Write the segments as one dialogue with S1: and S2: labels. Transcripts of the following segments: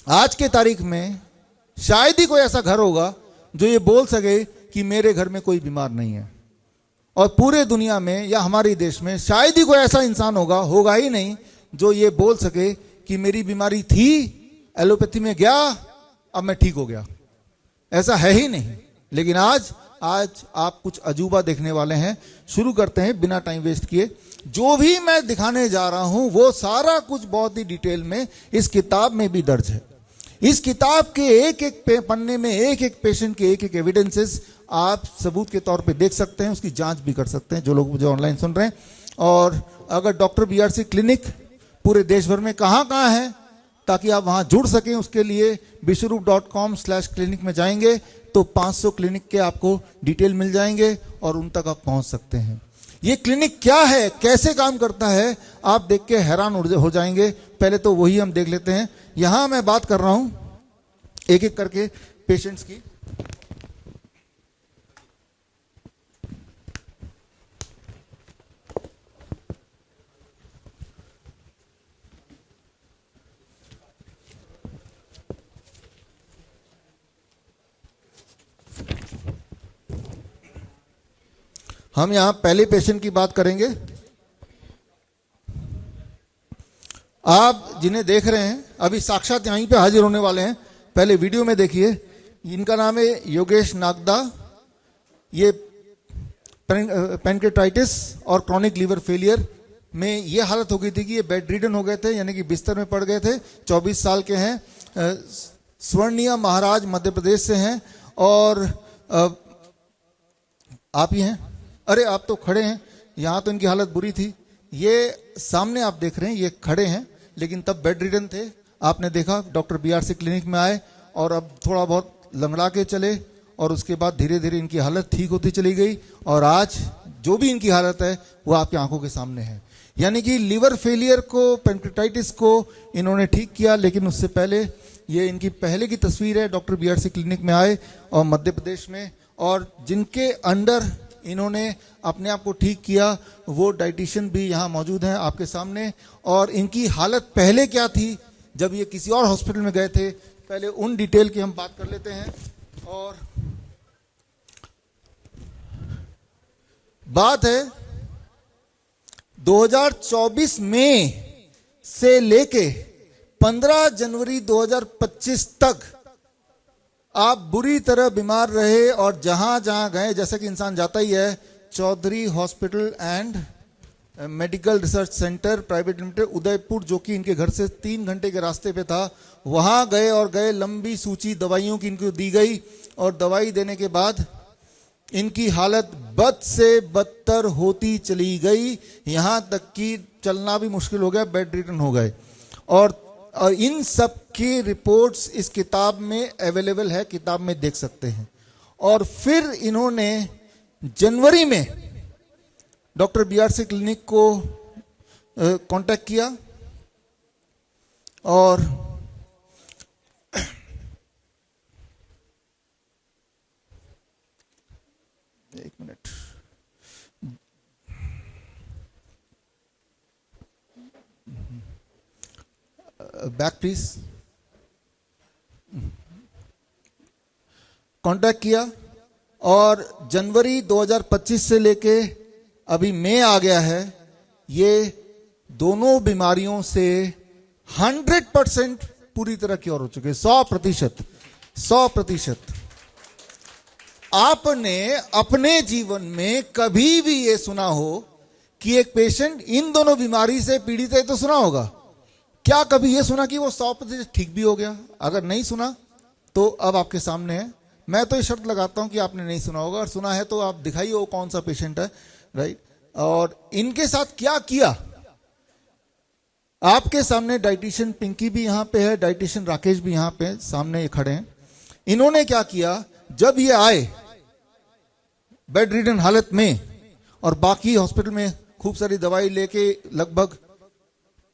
S1: आज के तारीख में शायद ही कोई ऐसा घर होगा जो ये बोल सके कि मेरे घर में कोई बीमार नहीं है। और पूरे दुनिया में या हमारे देश में शायद ही कोई ऐसा इंसान होगा ही नहीं जो ये बोल सके कि मेरी बीमारी थी, एलोपैथी में गया, अब मैं ठीक हो गया। ऐसा है ही नहीं। लेकिन आज आप कुछ अजूबा देखने वाले हैं। शुरू करते हैं बिना टाइम वेस्ट किए। जो भी मैं दिखाने जा रहा हूं वो सारा कुछ बहुत ही डिटेल में इस किताब में भी दर्ज है। इस किताब के एक एक पन्ने में एक एक पेशेंट के एक एक एविडेंसेस आप सबूत के तौर पे देख सकते हैं, उसकी जांच भी कर सकते हैं जो लोग मुझे ऑनलाइन सुन रहे हैं। और अगर डॉक्टर बीआरसी क्लिनिक पूरे देश भर में कहाँ कहाँ है ताकि आप वहां जुड़ सकें, उसके लिए bishwarup.com/clinic में जाएंगे तो 500 क्लिनिक के आपको डिटेल मिल जाएंगे और उन तक आप पहुंच सकते हैं। ये क्लिनिक क्या है, कैसे काम करता है, आप देख के हैरान हो जाएंगे। पहले तो वही हम देख लेते हैं। यहां मैं बात कर रहा हूं एक एक करके पेशेंट्स की। हम यहां पहले पेशेंट की बात करेंगे। आप जिन्हें देख रहे हैं अभी साक्षात यहीं पे हाजिर होने वाले हैं, पहले वीडियो में देखिए। इनका नाम है योगेश नागदा। ये पैनक्रेटाइटिस और क्रॉनिक लीवर फेलियर में ये हालत हो गई थी कि ये बेड रिडन हो गए थे, यानी कि बिस्तर में पड़ गए थे। 24 साल के हैं, स्वर्णिया महाराज मध्य प्रदेश से हैं। और आप ही हैं? अरे आप तो खड़े हैं। यहां तो इनकी हालत बुरी थी। ये सामने आप देख रहे हैं, ये खड़े हैं लेकिन तब बेड रिडन थे। आपने देखा डॉक्टर बीआरसी क्लिनिक में आए और अब थोड़ा बहुत लंगड़ा के चले और उसके बाद धीरे धीरे इनकी हालत ठीक होती चली गई। और आज जो भी इनकी हालत है वो आपकी आंखों के सामने है। यानी कि लीवर फेलियर को, पैनक्रेटाइटिस को इन्होंने ठीक किया। लेकिन उससे पहले ये इनकी पहले की तस्वीर है। डॉक्टर बीआरसी क्लिनिक में आए और मध्य प्रदेश में, और जिनके अंडर इन्होंने अपने आप को ठीक किया वो डाइटिशियन भी यहाँ मौजूद हैं आपके सामने। और इनकी हालत पहले क्या थी जब ये किसी और हॉस्पिटल में गए थे, पहले उन डिटेल की हम बात कर लेते हैं। और बात है 2024 मई से लेके 15 जनवरी 2025 तक आप बुरी तरह बीमार रहे। और जहां जहां गए, जैसा कि इंसान जाता ही है, Chaudhary hospital and medical research centre private limited Udaipur, जो कि इनके घर से 3 घंटे के रास्ते पे था, वहां गए। लंबी सूची दवाइयों की इनको दी गई और दवाई देने के बाद इनकी हालत बद से बदतर होती चली गई। यहां तक कि चलना भी मुश्किल हो गया, बेड रिडन हो गए। और इन सब की रिपोर्ट्स इस किताब में अवेलेबल है, किताब में देख सकते हैं। और फिर इन्होंने जनवरी में डॉक्टर बीआरसी क्लिनिक को कांटेक्ट किया और एक मिनट, बैक प्लीज। कांटेक्ट किया और जनवरी 2025 से लेके अभी मई आ गया है, ये दोनों बीमारियों से 100% पूरी तरह क्योर हो चुके, 100%। आपने अपने जीवन में कभी भी ये सुना हो कि एक पेशेंट इन दोनों बीमारी से पीड़ित है? तो सुना होगा। क्या कभी ये सुना कि वो 100% ठीक भी हो गया? अगर नहीं सुना तो अब आपके सामने है। मैं तो ये शर्त लगाता हूं कि आपने नहीं सुना होगा, और सुना है तो आप दिखाइए वो कौन सा पेशेंट है, राइट। और इनके साथ क्या किया आपके सामने डाइटिशियन पिंकी भी यहां पे है, डाइटिशियन राकेश भी यहां पे सामने खड़े हैं। इन्होंने क्या किया, जब ये आए बेड रिडन हालत में और बाकी हॉस्पिटल में खूब सारी दवाई लेके लगभग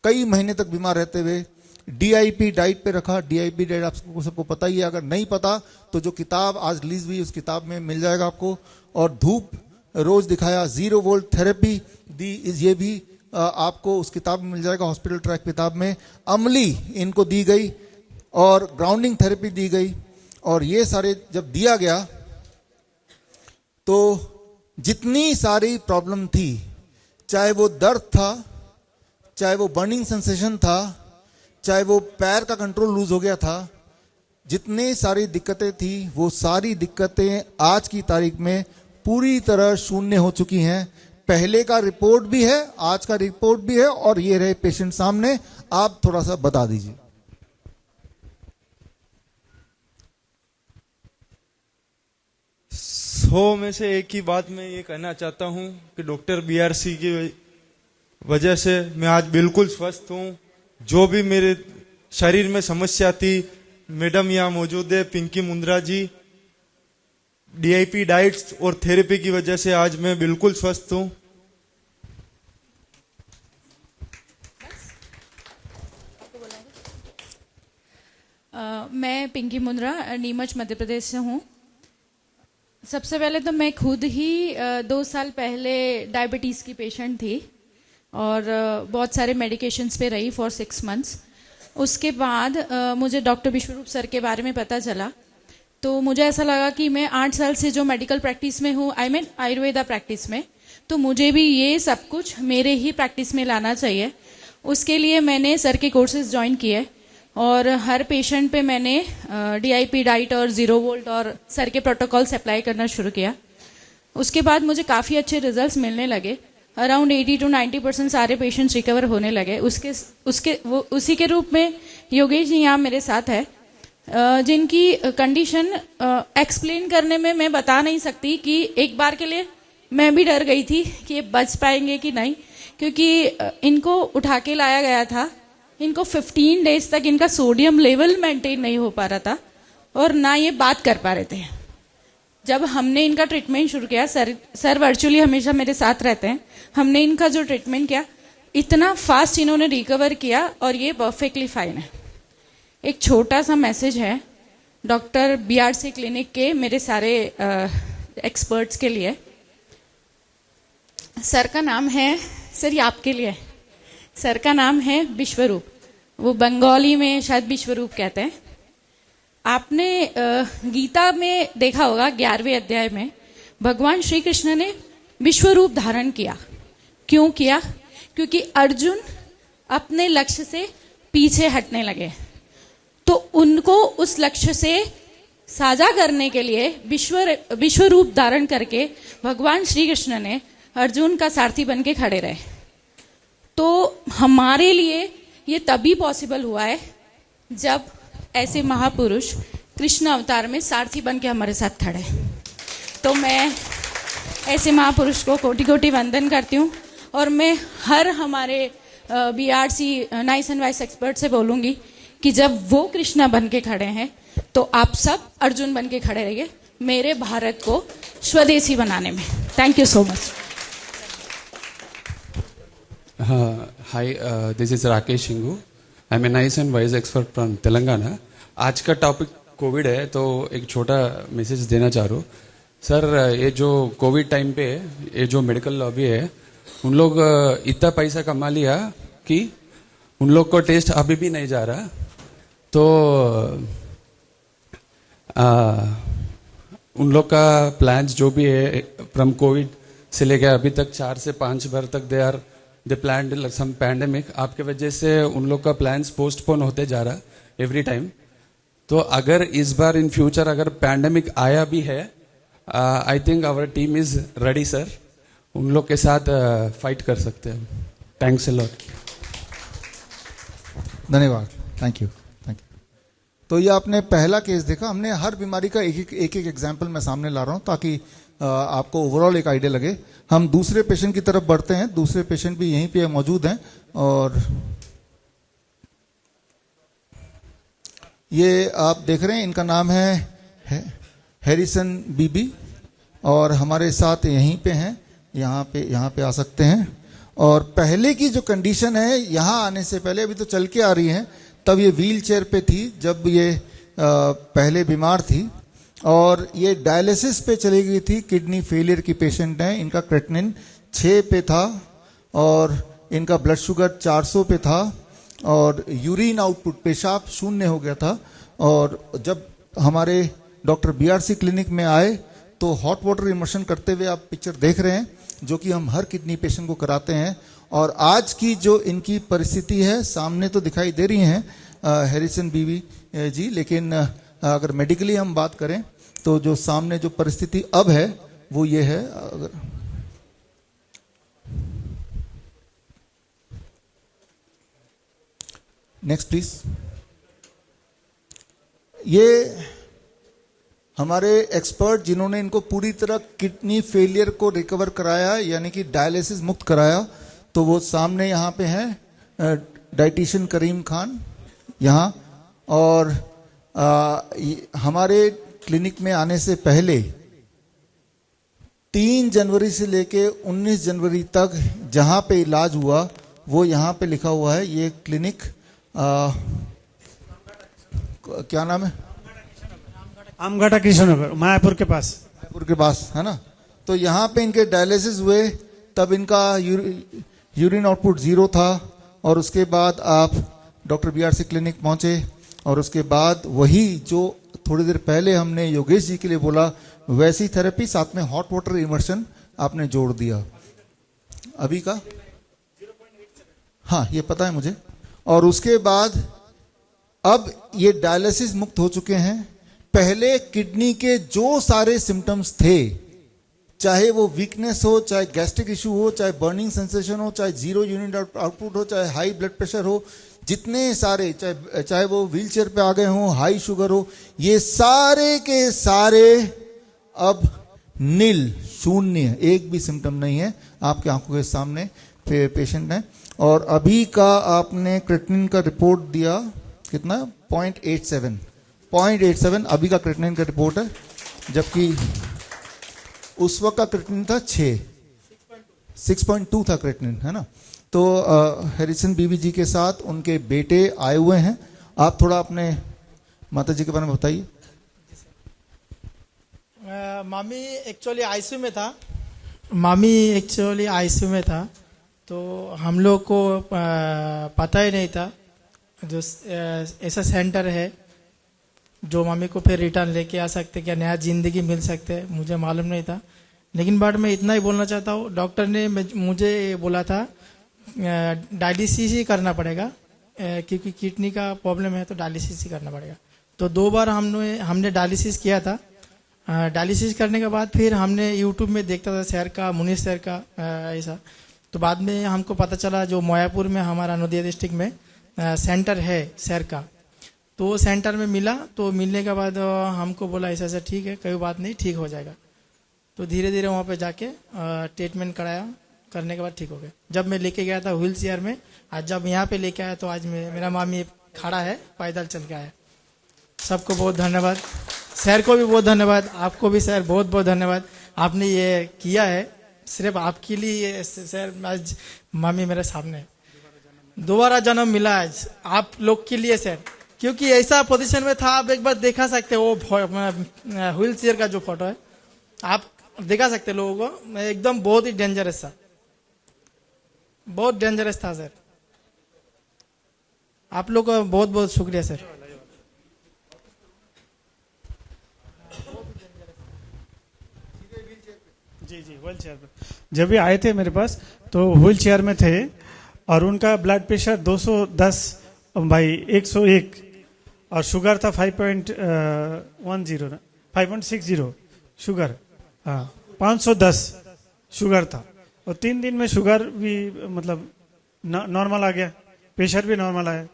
S1: कई महीने तक बीमार रहते हुए डीआईपी डाइट पे रखा। डीआईपी डाइट आपको सबको पता ही है, अगर नहीं पता तो जो किताब आज रिलीज हुई उस किताब में मिल जाएगा आपको। और धूप रोज दिखाया, 0 वोल्ट थेरेपी दी, ये भी आपको उस किताब में मिल जाएगा, हॉस्पिटल ट्रैक किताब में। अमली इनको दी गई और ग्राउंडिंग थेरेपी दी गई, और ये सारे जब दिया गया तो जितनी सारी प्रॉब्लम थी, चाहे वो दर्द था, चाहे वो बर्निंग सेंसेशन था, चाहे वो पैर का कंट्रोल लूज हो गया था, जितनी सारी दिक्कतें थी वो सारी दिक्कतें आज की तारीख में पूरी तरह शून्य हो चुकी हैं। पहले का रिपोर्ट भी है, आज का रिपोर्ट भी है, और ये रहे पेशेंट सामने। आप थोड़ा सा बता दीजिए।
S2: 100 में से एक ही बात मैं ये कहना चाहता हूँ कि डॉक्टर बीआरसी की वजह से मैं आज बिल्कुल स्वस्थ हूँ। जो भी मेरे शरीर में समस्या थी, मैडम यहाँ मौजूद है पिंकी मुंद्रा जी, डीआईपी डाइट्स और थेरेपी की वजह से आज मैं बिल्कुल स्वस्थ हूँ।
S3: मैं पिंकी मुंद्रा नीमच मध्य प्रदेश से हूँ। सबसे पहले तो मैं खुद ही 2 साल पहले डायबिटीज़ की पेशेंट थी और बहुत सारे मेडिकेशंस पे रही फॉर 6 मंथ्स। उसके बाद मुझे डॉक्टर विश्वरूप सर के बारे में पता चला, तो मुझे ऐसा लगा कि मैं 8 साल से जो मेडिकल प्रैक्टिस में हूँ, आई मीन आयुर्वेदा प्रैक्टिस में, तो मुझे भी ये सब कुछ मेरे ही प्रैक्टिस में लाना चाहिए। उसके लिए मैंने सर के कोर्सेज ज्वाइन किए और हर पेशेंट पे मैंने डीआईपी डाइट और 0 वोल्ट और सर के प्रोटोकॉल्स अप्लाई करना शुरू किया। उसके बाद मुझे काफ़ी अच्छे रिजल्ट्स मिलने लगे। अराउंड 80 to 90% सारे पेशेंट्स रिकवर होने लगे। उसी के रूप में योगेश जी यहाँ मेरे साथ है, जिनकी कंडीशन एक्सप्लेन करने में मैं बता नहीं सकती कि एक बार के लिए मैं भी डर गई थी कि ये बच पाएंगे कि नहीं, क्योंकि इनको उठा के लाया गया था। इनको 15 डेज तक इनका सोडियम लेवल मेंटेन नहीं हो पा रहा था और ना ये बात कर पा रहे थे। जब हमने इनका ट्रीटमेंट शुरू किया, सर वर्चुअली हमेशा मेरे साथ रहते हैं, हमने इनका जो ट्रीटमेंट किया, इतना फास्ट इन्होंने रिकवर किया और ये परफेक्टली फाइन है। एक छोटा सा मैसेज है डॉक्टर बीआरसी क्लिनिक के मेरे सारे एक्सपर्ट्स के लिए। सर का नाम है, सर ये आपके लिए, सर का नाम है विश्वरूप। वो बंगाली में शायद विश्वरूप कहते हैं। आपने गीता में देखा होगा 11वें अध्याय में भगवान श्री कृष्ण ने विश्वरूप धारण किया। क्यों किया? क्योंकि अर्जुन अपने लक्ष्य से पीछे हटने लगे, तो उनको उस लक्ष्य से साझा करने के लिए विश्वरूप धारण करके भगवान श्री कृष्ण ने अर्जुन का सारथी बन के खड़े रहे। तो हमारे लिए ये तभी पॉसिबल हुआ है जब ऐसे महापुरुष कृष्ण अवतार में सारथी बन के हमारे साथ खड़े। तो मैं ऐसे महापुरुष को कोटि कोटि वंदन करती हूँ और मैं हर हमारे BRC nice and vice expert से बोलूँगी कि जब वो कृष्णा बन के खड़े हैं तो आप सब अर्जुन बन के खड़े रहिए मेरे भारत को स्वदेशी बनाने में। Thank you so much.
S4: Hi, this is Rakesh Shingu. I'm a nice and wise expert from Telangana. आज का टॉपिक कोविड है, तो एक छोटा मैसेज देना चाह रहा हूँ। सर, ये जो कोविड टाइम पे ये जो मेडिकल लॉबी है, उन लोग इतना पैसा कमा लिया कि उन लोग को टेस्ट अभी भी नहीं जा रहा। तो उन लोग का प्लान्स जो भी है फ्रॉम कोविड से लेकर अभी तक 4 से 5 बार तक दे प्लान्ड सम पैंडेमिक। आपके वजह से उन लोग का प्लान्स पोस्टपोन होते जा रहा एवरी टाइम। तो अगर इस बार इन फ्यूचर अगर पैंडेमिक आया भी है, I think our team is ready sir, उन लोग के साथ फाइट कर सकते हैं। Thanks a lot.
S1: धन्यवाद, थैंक यू, थैंक यू। तो ये आपने पहला केस देखा। हमने हर बीमारी का एक एग्जाम्पल मैं सामने ला रहा हूँ ताकि आपको ओवरऑल एक आइडिया लगे। हम दूसरे पेशेंट की तरफ बढ़ते हैं। दूसरे पेशेंट भी यहीं पे मौजूद हैं और ये आप देख रहे हैं, इनका नाम है हैरिसन बीबी और हमारे साथ यहीं पे हैं, यहाँ पे आ सकते हैं। और पहले की जो कंडीशन है, यहाँ आने से पहले, अभी तो चल के आ रही हैं, तब ये व्हील चेयर पे थी जब ये पहले बीमार थी और ये डायलिसिस पे चली गई थी। किडनी फेलियर की पेशेंट हैं। इनका क्रेटिनिन 6 पे था और इनका ब्लड शुगर 400 पे था और यूरिन आउटपुट पेशाब शून्य हो गया था। और जब हमारे डॉक्टर बीआरसी क्लिनिक में आए तो हॉट वाटर इमर्शन करते हुए आप पिक्चर देख रहे हैं, जो कि हम हर किडनी पेशेंट को कराते हैं। और आज की जो इनकी परिस्थिति है सामने तो दिखाई दे रही हैं हैरिसन बीवी जी, लेकिन अगर मेडिकली हम बात करें तो जो सामने जो परिस्थिति अब है वो ये है। अगर नेक्स्ट प्लीज। ये हमारे एक्सपर्ट जिन्होंने इनको पूरी तरह किडनी फेलियर को रिकवर कराया, यानी कि डायलिसिस मुक्त कराया, तो वो सामने यहाँ पे हैं डाइटिशियन करीम खान यहाँ। और हमारे क्लिनिक में आने से पहले 3 जनवरी से लेके 19 जनवरी तक जहाँ पे इलाज हुआ वो यहाँ पे लिखा हुआ है। ये क्लिनिक क्या नाम है?
S5: आमघाटा कृष्णनगर, मायापुर के पास।
S1: मायापुर के पास है ना। तो यहाँ पे इनके डायलिसिस हुए, तब इनका यूरिन आउटपुट 0 था। और उसके बाद आप डॉक्टर बीआरसी क्लिनिक पहुंचे और उसके बाद वही जो थोड़ी देर पहले हमने योगेश जी के लिए बोला, वैसी थेरेपी साथ में हॉट वाटर इमर्शन आपने जोड़ दिया। अभी का हाँ ये पता है मुझे। और उसके बाद अब ये डायलिसिस मुक्त हो चुके हैं। पहले किडनी के जो सारे सिम्टम्स थे, चाहे वो वीकनेस हो, चाहे गैस्ट्रिक इशू हो, चाहे बर्निंग सेंसेशन हो, चाहे 0 यूनिट आउटपुट हो, चाहे हाई ब्लड प्रेशर हो, जितने सारे चाहे वो व्हील चेयर पे आ गए हो, हाई शुगर हो, ये सारे के सारे अब नील, शून्य, एक भी सिम्टम नहीं है। आपके आंखों के सामने पेशेंट है। और अभी का आपने क्रेटिनिन का रिपोर्ट दिया कितना? 0.87 अभी का क्रेटिनिन का रिपोर्ट है, जबकि उस वक्त का क्रेटिनिन था 6.2 था क्रेटिनिन, है ना। तो हैरिसन बीवी जी के साथ उनके बेटे आए हुए हैं। आप थोड़ा अपने माता जी के बारे में बताइए।
S6: मामी एक्चुअली आईसीयू में था, तो हम लोग को पता ही नहीं था जो ऐसा सेंटर है जो मामी को फिर रिटर्न लेके आ सकते, क्या नया जिंदगी मिल सकते, मुझे मालूम नहीं था। लेकिन बट मैं इतना ही बोलना चाहता हूँ, डॉक्टर ने मुझे बोला था डायलिसिस ही करना पड़ेगा, क्योंकि किडनी का प्रॉब्लम है तो डायलिसिस ही करना पड़ेगा। तो 2 बार हमने डायलिसिस किया था। डायलिसिस करने के बाद फिर हमने यूट्यूब में देखता था सैर का, मुनीष सैर का ऐसा। तो बाद में हमको पता चला जो मायापुर में हमारा नदिया डिस्ट्रिक्ट में सेंटर है सैर का, तो सेंटर में मिला। तो मिलने के बाद हमको बोला ऐसा ऐसा ठीक है, कोई बात नहीं, ठीक हो जाएगा। तो धीरे धीरे वहाँ पे जाके ट्रीटमेंट कराया, करने के बाद ठीक हो गया। जब मैं लेके गया था व्हील चेयर में, आज जब यहाँ पे लेके आया तो आज मेरा मामी खड़ा है, पैदल चल के आया। सबको बहुत धन्यवाद, सर को भी बहुत धन्यवाद, आपको भी सर बहुत बहुत धन्यवाद। आपने ये किया है सिर्फ आपके लिए सर। आज मामी मेरे सामने है, दोबारा जन्म मिला आज आप लोग के लिए सर, क्योंकि ऐसा पोजीशन में था। आप एक बार देखा सकते हो वो व्हील चेयर का जो फोटो है, आप दिखा सकते लोगों को, एकदम बहुत ही डेंजरस था, बहुत डेंजरस था सर। आप लोग का बहुत बहुत शुक्रिया सर।
S5: जी व्हील चेयर पे जब भी आए थे मेरे पास तो व्हील चेयर में थे और उनका ब्लड प्रेशर 210/101 और शुगर था 5.60 शुगर, हाँ 510 शुगर था। और 3 दिन में शुगर भी मतलब नॉर्मल आ गया, प्रेशर भी नॉर्मल आया।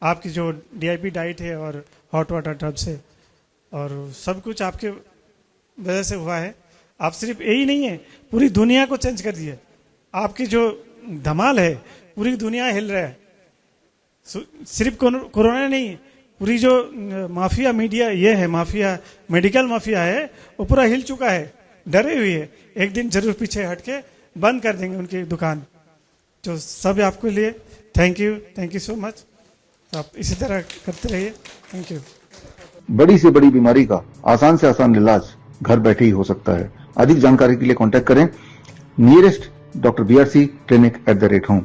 S5: आपकी जो DIP डाइट है और हॉट वाटर टब से और सब कुछ आपके वजह से हुआ है। आप सिर्फ यही नहीं है, पूरी दुनिया को चेंज कर दिया। आपकी जो धमाल है पूरी दुनिया हिल रहा है। सिर्फ कोरोना नहीं, पूरी जो माफिया मीडिया ये है, माफिया मेडिकल माफिया है, वो पूरा हिल चुका है, डरे हुए है। एक दिन जरूर पीछे हटके बंद कर देंगे उनकी दुकान। तो सब आपके लिए थैंक यू सो मच। आप इसी तरह करते रहिए, थैंक यू।
S7: बड़ी से बड़ी बीमारी का आसान से आसान इलाज घर बैठे ही हो सकता है। अधिक जानकारी के लिए कांटेक्ट करें nearest doctor BRC clinic @home।